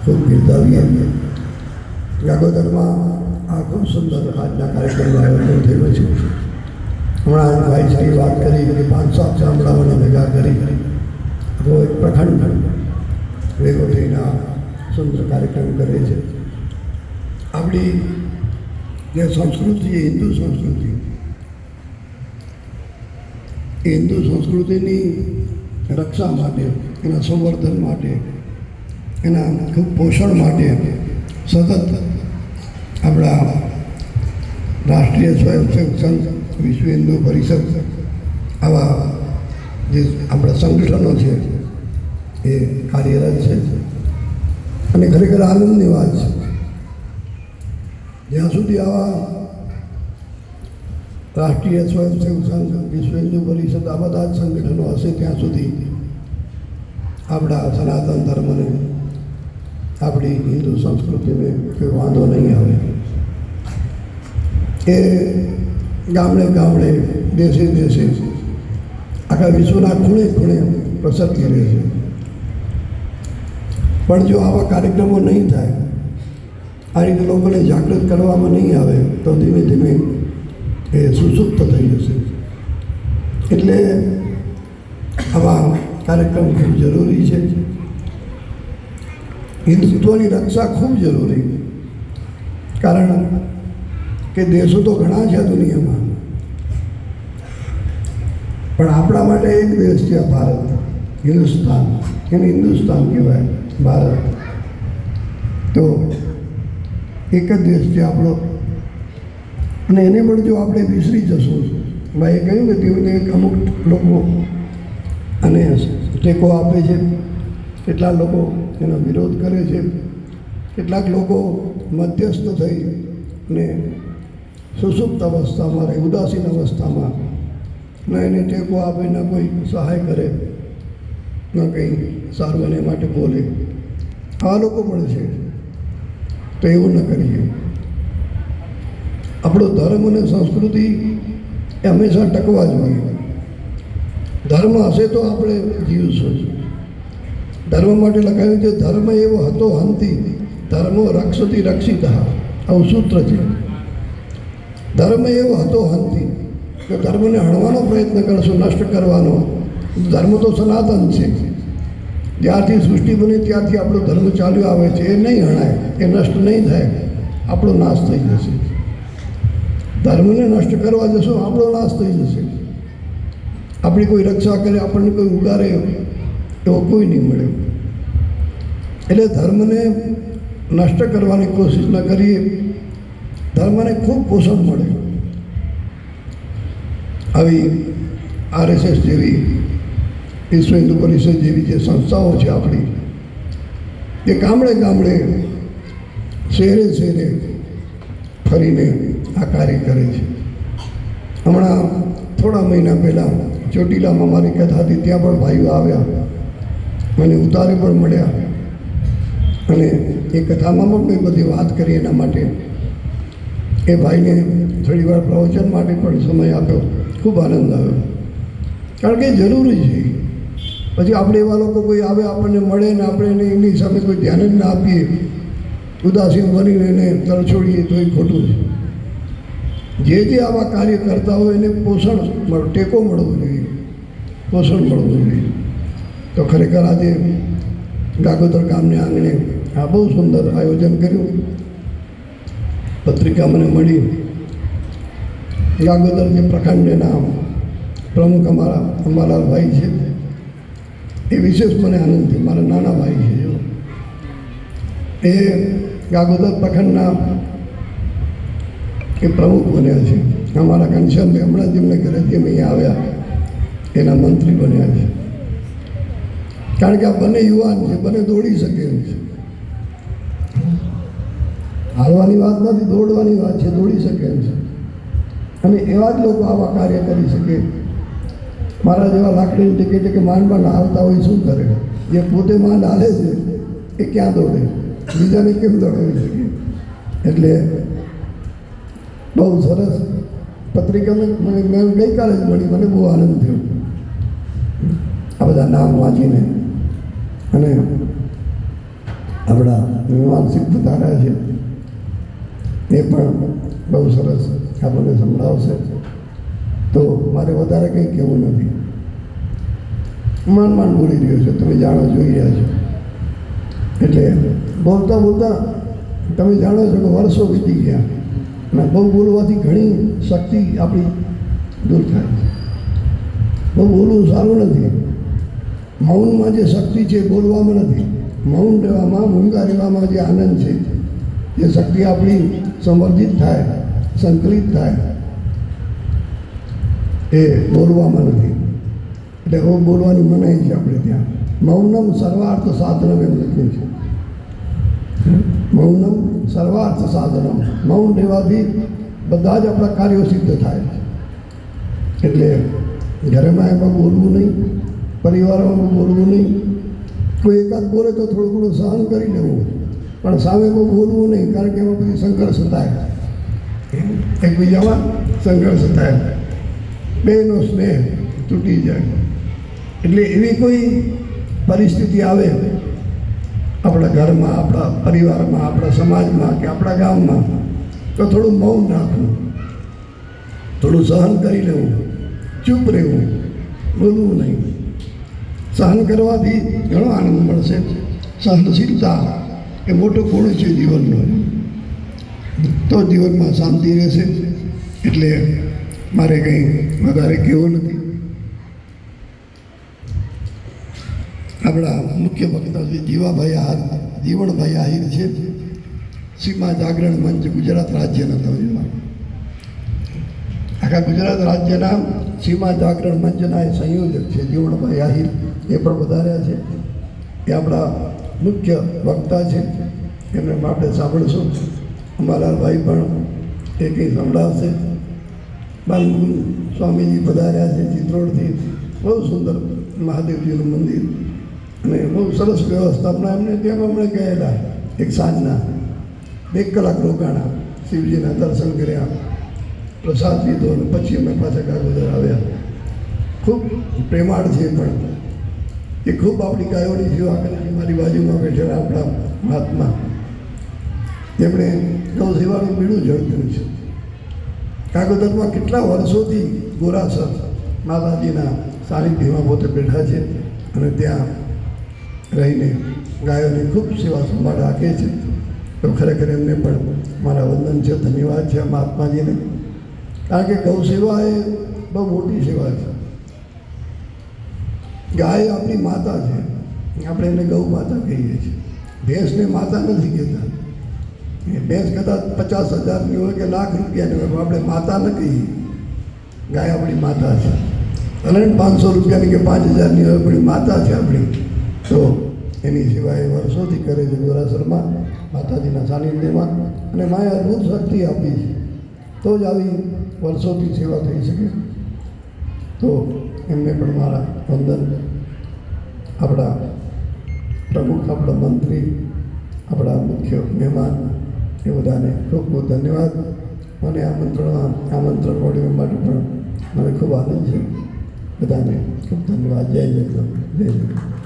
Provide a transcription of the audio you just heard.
ખૂબ બિરદાવીએ. ગાગોદરમાં આ ખૂબ સુંદર આજના કાર્યક્રમનું આયોજન થયું છે. હમણાં ભાઈશ્રી વાત કરી કે 500 ગામડાઓને ભેગા કરી આખો એક પ્રખંડ ભેગો થઈને સુંદર કાર્યક્રમ કરે છે. આપણી જે સંસ્કૃતિ છે હિન્દુ સંસ્કૃતિ, એ હિન્દુ સંસ્કૃતિની રક્ષા માટે, એના સંવર્ધન માટે, એના ખૂબ પોષણ માટે સતત આપણા રાષ્ટ્રીય સ્વયંસેવક સંઘ, વિશ્વ હિન્દુ પરિષદ, આવા જે આપણા સંગઠનો છે એ કાર્યરત છે. અને ખરેખર આનંદની વાત છે. જ્યાં સુધી આવા રાષ્ટ્રીય સ્વયંસેવક સંઘ, વિશ્વ હિન્દુ પરિષદ, આ બધા જ સંગઠનો હશે ત્યાં સુધી આપણા સનાતન ધર્મને, આપણી હિન્દુ સંસ્કૃતિને કોઈ વાંધો નહીં આવે. એ ગામડે ગામડે, દેશે દેશે, આખા વિશ્વના ખૂણે ખૂણે પ્રસરતી રહે છે. પણ જો આવા કાર્યક્રમો નહીં થાય, આ રીતે લોકોને જાગૃત કરવામાં નહીં આવે તો ધીમે ધીમે એ સુસુપ્ત થઈ જશે. એટલે આવા કાર્યક્રમ ખૂબ જરૂરી છે. હિન્દુત્વની રક્ષા ખૂબ જરૂરી, કારણ કે દેશો તો ઘણા છે દુનિયામાં, પણ આપણા માટે એક દેશ છે ભારત, હિન્દુસ્તાન. એને હિન્દુસ્તાન કહેવાય, ભારત તો એક જ દેશ છે આપણો. અને એને પણ જો આપણે વિસરી જશું, ભાઈએ કહ્યું કે ધીમે ધીમે અમુક લોકો અને ટેકો આપે છે, કેટલાક લોકો એનો વિરોધ કરે છે, કેટલાક લોકો મધ્યસ્થ થઈ અને સુસુપ્ત અવસ્થામાં રહે, ઉદાસીન અવસ્થામાં, ન એને ટેકો આપે, ન કોઈ સહાય કરે, ન કંઈ સારું એને માટે બોલે, આ લોકો પણ છે. તો એવું ન કરીએ. આપણો ધર્મ અને સંસ્કૃતિ એ હંમેશા ટકવા જોઈએ. ધર્મ હશે તો આપણે જીવશું. ધર્મ માટે લખાયું છે, ધર્મ એવો હતો હંતી, ધર્મો રક્ષતી રક્ષિત. આવું સૂત્ર છે. ધર્મ એવો હતો હંતી, કે ધર્મને હણવાનો પ્રયત્ન કરશો, નષ્ટ કરવાનો. ધર્મ તો સનાતન છે. જ્યારથી સૃષ્ટિ બની ત્યારથી આપણો ધર્મ ચાલ્યો આવે છે. એ નહીં હણાય, એ નષ્ટ નહીં થાય, આપણો નાશ થઈ જશે. ધર્મને નષ્ટ કરવા જશો, આપણો નાશ થઈ જશે. આપણી કોઈ રક્ષા કરે, આપણને કોઈ ઉગારે એવો કોઈ નહીં મળે. એટલે ધર્મને નષ્ટ કરવાની કોશિશ ન કરીએ. ધર્મને ખૂબ પોષણ મળે. આવી RSS જેવી, વિશ્વ હિન્દુ પરિષદ જેવી જે સંસ્થાઓ છે આપણી, એ ગામડે ગામડે, શહેરે શહેરે ફરીને આ કાર્ય કરે છે. હમણાં થોડા મહિના પહેલાં ચોટીલામાં મારી કથા હતી, ત્યાં પણ ભાઈઓ આવ્યા, મને ઉતારે પણ મળ્યા, અને એ કથામાં પણ મેં બધી વાત કરી. એના માટે એ ભાઈને થોડી વાર પ્રવચન માટે પણ સમય આપ્યો. ખૂબ આનંદ આવ્યો, કારણ કે જરૂરી છે. પછી આપણે એવા લોકો કોઈ આવે, આપણને મળે ને આપણે એની સામે કોઈ ધ્યાન જ ના આપીએ, ઉદાસીન બનીને એને તરછોડીએ, તો એ ખોટું છે. જે આવા કાર્ય કરતા હોય એને પોષણ ટેકો મળવો જોઈએ, પોષણ મળવું જોઈએ. તો ખરેખર આજે ગાગોદર ગામને આંગણે આ બહુ સુંદર આયોજન કર્યું. પત્રિકા મને મળી. ગાગોદર જે પ્રખંડના પ્રમુખ અમારા અંબાલાલભાઈ છે, એ વિશેષ મને આનંદ થયો. મારા નાના ભાઈ છે, એ ગાગોદર પ્રખંડના એ પ્રમુખ બન્યા છે. અમારા ઘનશ્યામભાઈ હમણાં જેમને ઘરેથી અમે અહીંયા આવ્યા, એના મંત્રી બન્યા છે. કારણ કે આ બંને યુવાન છે, બંને દોડી શકે એમ છે. હાલવાની વાત નથી, દોડવાની વાત છે, દોડી શકે એમ છે. અને એવા જ લોકો આવા કાર્ય કરી શકે. મારા જેવા લાકડીની ટિકિટે કે માંડ હાલતા હોય, શું કરે? જે પોતે માંડ હાલે છે એ ક્યાં દોડે? બીજાને કેમ દોડાવી શકે? એટલે બહુ સરસ પત્રિકા મેં ગઈકાલે જ મળી. મને બહુ આનંદ થયો આ બધા નામ વાંચીને. અને આપણા મહેમાન સિદ્ધ ધારા છે એ પણ બહુ સરસ આપણને સંભળાવશે. તો મારે વધારે કંઈ કહેવું નથી. માંડ બોલી રહ્યો છે, તમે જાણો જોઈ રહ્યા છો. એટલે બોલતા બોલતા તમે જાણો છો કે વર્ષો વીતી ગયા અને બહુ બોલવાથી ઘણી શક્તિ આપણી દૂર થાય છે. બહુ બોલવું સારું નથી. મૌનમાં જે શક્તિ છે એ બોલવામાં નથી. મૌન રહેવામાં, મૂંગા રહેવામાં જે આનંદ છે, જે શક્તિ આપણી સંવર્ધિત થાય, સંકલિત થાય, એ બોલવામાં નથી. એટલે હવે બોલવાની મનાઈ છે આપણે ત્યાં. મૌનમ સર્વાર્થ સાધનમ એમ લખ્યું છે. મૌનમ સર્વાર્થ સાધનમ. મૌન રહેવાથી બધા જ આપણા કાર્યો સિદ્ધ થાય છે. એટલે ઘરમાં એમાં બોલવું નહીં, પરિવારમાં બોલવું નહીં. કોઈ એકાદ બોલે તો થોડું ઘણું સહન કરી લેવું, પણ સામે બહુ બોલવું નહીં, કારણ કે એમાં બધી સંઘર્ષ થાય, એકબીજામાં સંઘર્ષ થાય, બેનો સ્નેહ તૂટી જાય. એટલે એવી કોઈ પરિસ્થિતિ આવે આપણા ઘરમાં, આપણા પરિવારમાં, આપણા સમાજમાં કે આપણા ગામમાં, તો થોડું મૌન રાખવું, થોડું સહન કરી લેવું, ચૂપ રહેવું, બોલવું નહીં. સહન કરવાથી ઘણો આનંદ મળશે. સહનશીલતા એ મોટો ગુણ છે જીવનનો. તો જીવનમાં શાંતિ રહેશે. એટલે મારે કંઈ વધારે કહેવું નથી. આપણા મુખ્ય વક્તા શ્રી જીવણભાઈ આહિર છે. સીમા જાગરણ મંચ ગુજરાત રાજ્યના તમે આખા ગુજરાત રાજ્યના સીમા જાગરણ મંચના એ સંયોજક છે જીવણભાઈ આહિર. એ પણ વધાર્યા છે. એ આપણા મુખ્ય વક્તા છે. એમને આપણે સાંભળશું. અંબાલાલભાઈ પણ એ કંઈ સંભળાવશે. બાલમુકુંદ સ્વામીજી પધાર્યા છે ચિત્રોડથી. બહુ સુંદર મહાદેવજીનું મંદિર અને બહુ સરસ વ્યવસ્થાપના. એમને ત્યાં હમણાં ગયેલા એક સાંજના 1 કલાક રોકાણા, શિવજીના દર્શન કર્યા, પ્રસાદ લીધો અને પછી અમે પાછા કાગોદર આવ્યા. ખૂબ પ્રેમાળ છે પણ એ ખૂબ આપણી ગાયોની સેવા કરે છે. મારી બાજુમાં બેઠેલા આપણા મહાત્મા, તેમણે ગૌ સેવાનું બીડું ઝડપ્યું છે. કાગોદરમાં કેટલા વર્ષોથી ગોરાસર માતાજીના સાનિધ્યમાં પોતે બેઠા છે અને ત્યાં રહીને ગાયોની ખૂબ સેવા સંભાળ રાખે છે. તો ખરેખર એમને પણ મારા વંદન છે, ધન્યવાદ છે મહાત્માજીને. કારણ કે ગૌ સેવા એ બહુ મોટી સેવા છે. ગાય આપણી માતા છે, આપણે એને ગૌ માતા કહીએ છીએ. ભેંસને માતા નથી કહેતા. ભેંસ કદાચ 50,000ની હોય કે લાખ રૂપિયાની હોય, આપણે માતા ન કહીએ. ગાય આપણી માતા છે. ભલે 500 રૂપિયાની કે 5,000ની હોય, પણ માતા છે આપણી. તો એની સેવા એ વર્ષોથી કરે છે ગોરાસરમાં માતાજીના સાનિધ્યમાં. અને માએ અદ્ભુત શક્તિ આપી છે, તો જ આવી વર્ષોથી સેવા થઈ શકે. તો એમને પણ મારા વંદન. આપણા પ્રમુખ, આપણા મંત્રી, આપણા મુખ્ય મહેમાન, એ બધાને ખૂબ ખૂબ ધન્યવાદ. મને આમંત્રણ મળ્યું માટે પણ મને ખૂબ આનંદ છે. બધાને ખૂબ ધન્યવાદ. જય જગદંબ, જય જગદંબ.